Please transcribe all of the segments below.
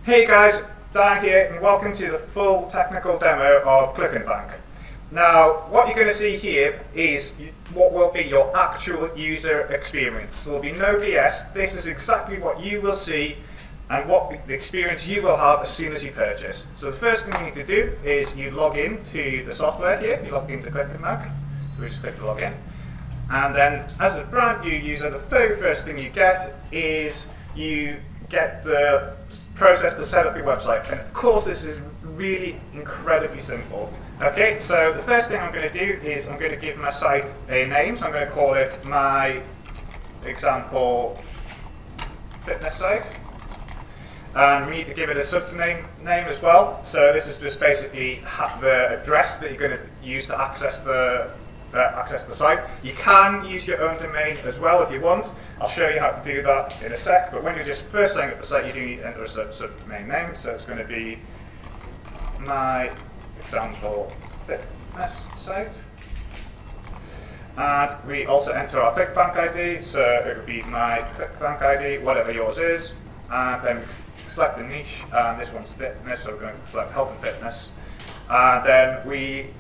Hey guys, Dan here, and welcome to the full technical demo of Clickbank. Now, what you're going to see here is what will be your actual user experience. There will be no BS. This is exactly what you will see and what the experience you will have as soon as you purchase. So the first thing you need to do is you log in to the software here. You log into Clickbank. So we just click log in. And then, as a brand new user, the very first thing you get is you get the process to set up your website. And of course, this is really incredibly simple. Okay, so the first thing I'm going to do is I'm going to give my site a name. So I'm going to call it my example fitness site. And we need to give it a subdomain name as well. So this is just basically the address that you're going to use to access the site. You can use your own domain as well if you want. I'll show you how to do that in a sec, but when you're just first setting up the site, you do need to enter a subdomain name. So it's going to be my example fitness site. And we also enter our Clickbank ID, so it would be my Clickbank ID, whatever yours is. And then select the niche, and this one's fitness, so we're going to select health and fitness. And then we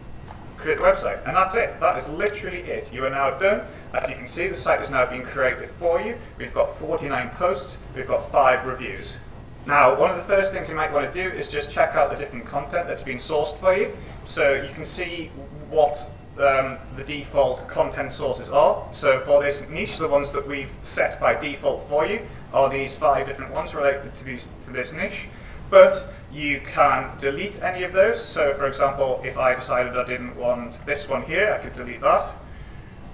create a website, and that's it. That is literally it. You are now done. As you can see, the site is now being created for you. We've got 49 posts. We've got 5 reviews. Now, one of the first things you might want to do is just check out the different content that's been sourced for you. So you can see what the default content sources are. So for this niche, the ones that we've set by default for you are these 5 different ones related to this niche. But you can delete any of those. So for example, if I decided I didn't want this one here, I could delete that.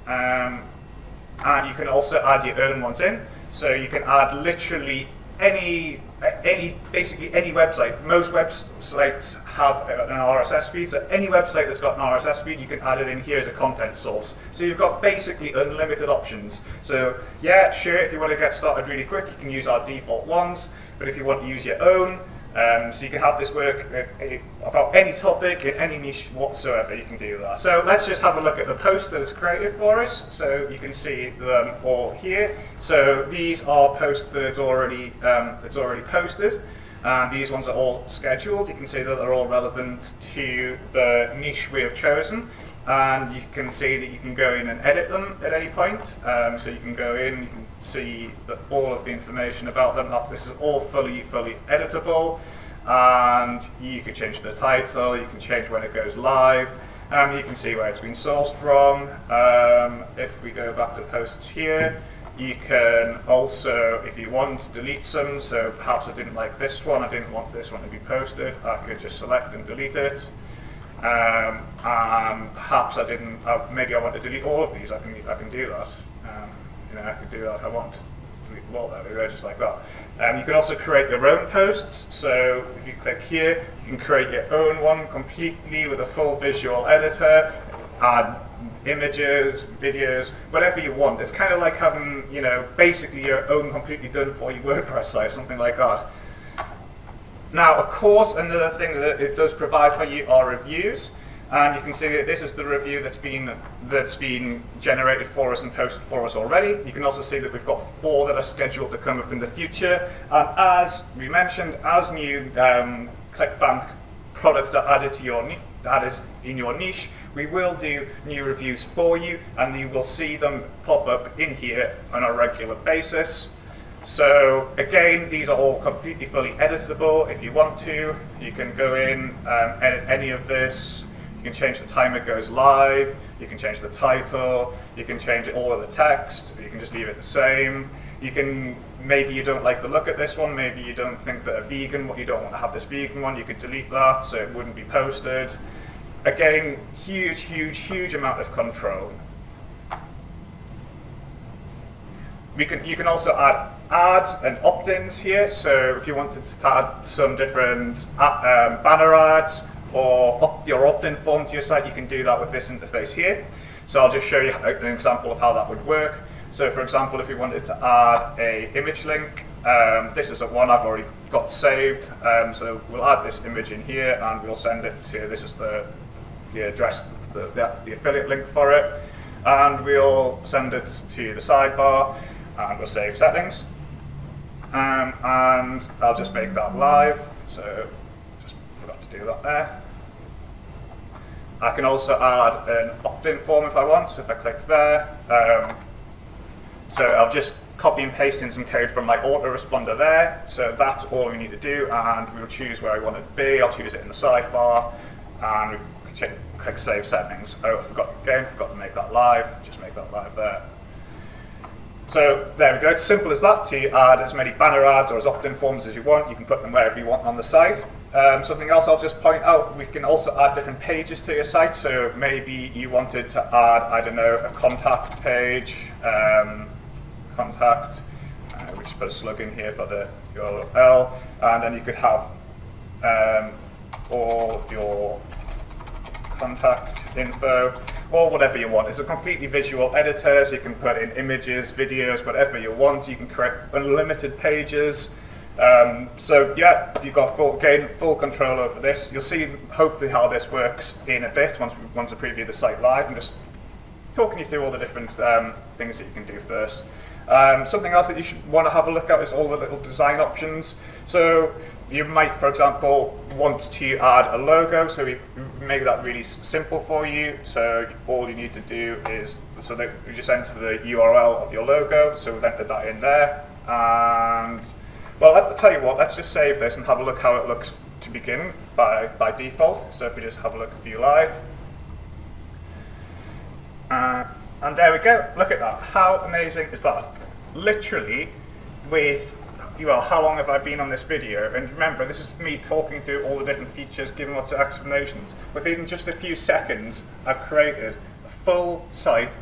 And you can also add your own ones in. So you can add literally basically any website. Most websites have an RSS feed, so any website that's got an RSS feed, you can add it in here as a content source. So you've got basically unlimited options. So yeah, sure, if you want to get started really quick, you can use our default ones, but if you want to use your own, so you can have this work about any topic in any niche whatsoever, you can do that. So let's just have a look at the post that is created for us. So you can see them all here. So these are posts that's already posted. These ones are all scheduled. You can see that they're all relevant to the niche we have chosen. And you can see that you can go in and edit them at any point. So you can go in, you can see that all of the information about them. This is all fully editable. And you can change the title, you can change when it goes live. You can see where it's been sourced from. If we go back to posts here, you can also, if you want, delete some. So perhaps I didn't like this one, I didn't want this one to be posted. I could just select and delete it. And perhaps I didn't. Maybe I want to delete all of these. I can do that. I could do that if I want. Delete them all. There we go, just like that. You can also create your own posts. So if you click here, you can create your own one completely with a full visual editor, add images, videos, whatever you want. It's kind of like having, basically your own completely done for you WordPress site, something like that. Now, of course, another thing that it does provide for you are reviews, and you can see that this is the review that's been generated for us and posted for us already. You can also see that we've got 4 that are scheduled to come up in the future, and as we mentioned, as new Clickbank products are added to in your niche, we will do new reviews for you, and you will see them pop up in here on a regular basis. So again, these are all completely fully editable. If you want to, you can go in, edit any of this. You can change the time it goes live. You can change the title. You can change all of the text. You can just leave it the same. Maybe you don't like the look at this one. Maybe you don't think that you don't want to have this vegan one. You could delete that so it wouldn't be posted. Again, huge amount of control. You can also add ads and opt-ins here. So if you wanted to add some different banner ads or your opt-in form to your site, you can do that with this interface here. So I'll just show you an example of how that would work. So for example, if you wanted to add a image link, this is one I've already got saved. So we'll add this image in here and we'll send it to, this is the address, the affiliate link for it. And we'll send it to the sidebar and we'll save settings. and I'll just make that live. So just forgot to do that there. I can also add an opt-in form if I want. So if I click there, so I'll just copy and paste in some code from my autoresponder there. So that's all we need to do, and we'll choose where I want it to be. I'll choose it in the sidebar, and we click Save Settings. Oh, I forgot to make that live. Just make that live there. So there we go. It's simple as that. To add as many banner ads or as opt-in forms as you want, you can put them wherever you want on the site. Something else I'll just point out, we can also add different pages to your site. So maybe you wanted to add, I don't know, a contact page, we just put a slug in here for the URL, and then you could have all your contact info, or whatever you want. It's a completely visual editor, so you can put in images, videos, whatever you want. You can create unlimited pages. So yeah, you've got full control over this. You'll see hopefully how this works in a bit once I preview the site live. I'm just talking you through all the different things that you can do first. Something else that you should want to have a look at is all the little design options. So you might, for example, want to add a logo, so we make that really simple for you. So all you need to do is, so that you just enter the URL of your logo, so we've entered that in there. And, well, I'll tell you what, let's just save this and have a look how it looks to begin by default. So if we just have a look at View Live. And there we go, look at that. How amazing is that? Literally, with, well, how long have I been on this video? And remember, this is me talking through all the different features, giving lots of explanations. Within just a few seconds, I've created a full site,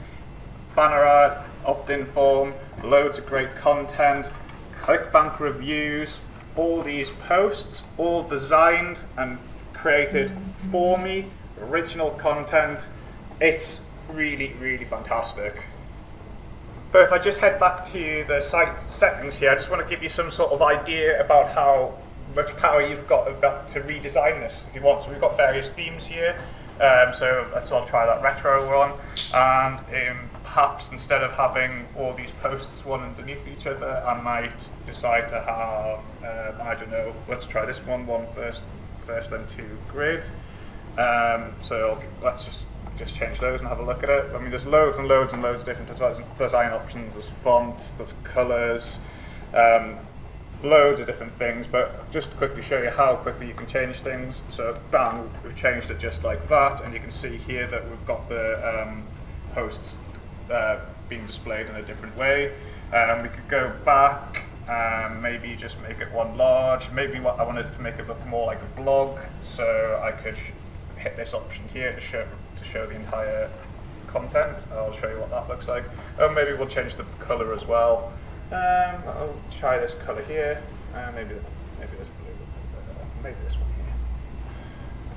banner ad, opt-in form, loads of great content, Clickbank reviews, all these posts, all designed and created for me, original content. It's really, really fantastic. But if I just head back to the site settings here, I just want to give you some sort of idea about how much power you've got to redesign this if you want. So we've got various themes here. So I'll try that retro one. And perhaps instead of having all these posts one underneath each other, I might decide to have, I don't know, let's try this one first, then two grid. So let's just change those and have a look at it. I mean, there's loads and loads and loads of different design options. There's fonts, there's colors, loads of different things, but just to quickly show you how quickly you can change things. So bam, we've changed it just like that, and you can see here that we've got the posts being displayed in a different way. We could go back, maybe just make it one large. Maybe I wanted to make it look more like a blog, so I could hit this option here to show the entire content. I'll show you what that looks like. Oh, maybe we'll change the color as well. I'll try this color here. Maybe this blue. Maybe this one here.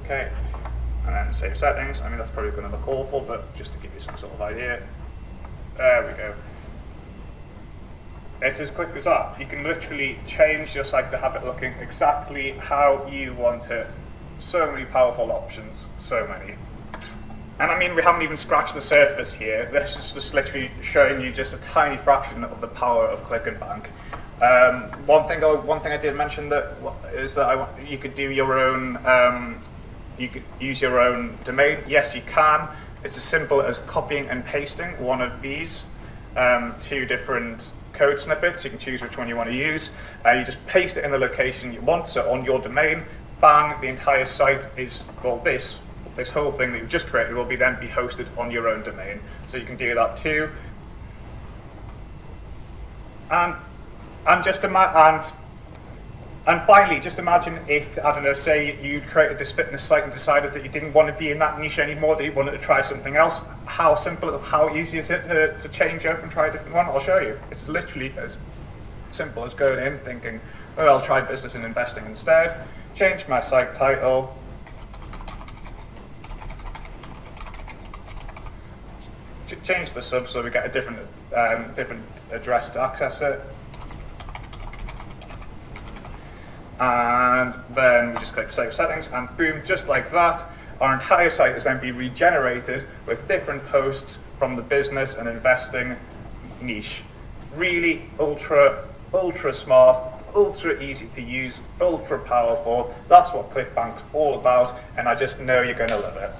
Okay, and then save settings. I mean, that's probably going to look awful, but just to give you some sort of idea. There we go. It's as quick as that. You can literally change your site to have it looking exactly how you want it. So many powerful options, so many. And I mean, we haven't even scratched the surface here. This is just literally showing you just a tiny fraction of the power of Clickbank. One thing I did mention is that you could do your own, you could use your own domain. Yes, you can. It's as simple as copying and pasting one of these two different code snippets. You can choose which one you want to use. You just paste it in the location you want. So on your domain, bang, the entire site is, well, this whole thing that you've just created will then be hosted on your own domain. So you can do that too. And finally, just imagine if, I don't know, say you'd created this fitness site and decided that you didn't want to be in that niche anymore, that you wanted to try something else. How easy is it to change up and try a different one? I'll show you. It's literally as simple as going in, thinking, oh, I'll try business and investing instead. Change my site title. Change the sub so we get a different address to access it. And then we just click Save Settings, and boom, just like that, our entire site is then be regenerated with different posts from the business and investing niche. Really ultra smart, ultra easy to use, ultra powerful. That's what Clickbank's all about, and I just know you're going to love it.